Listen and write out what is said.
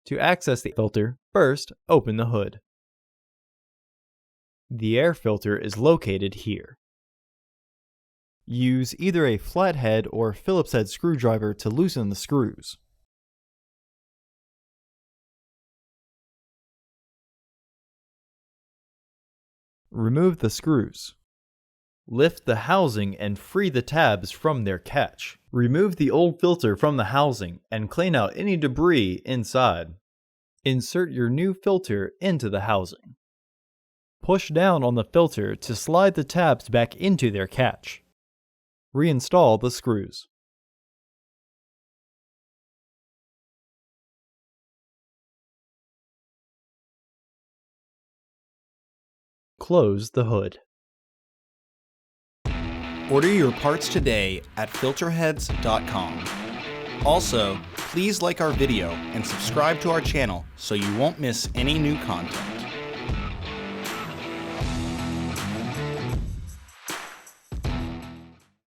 To access the filter, first open the hood. The air filter is located here. Use either a flathead or Phillips head screwdriver to loosen the screws. Remove the screws. Lift the housing and free the tabs from their catch. Remove the old filter from the housing and clean out any debris inside. Insert your new filter into the housing. Push down on the filter to slide the tabs back into their catch. Reinstall the screws. Close the hood. Order your parts today at filterheads.com. Also, please like our video and subscribe to our channel so you won't miss any new content.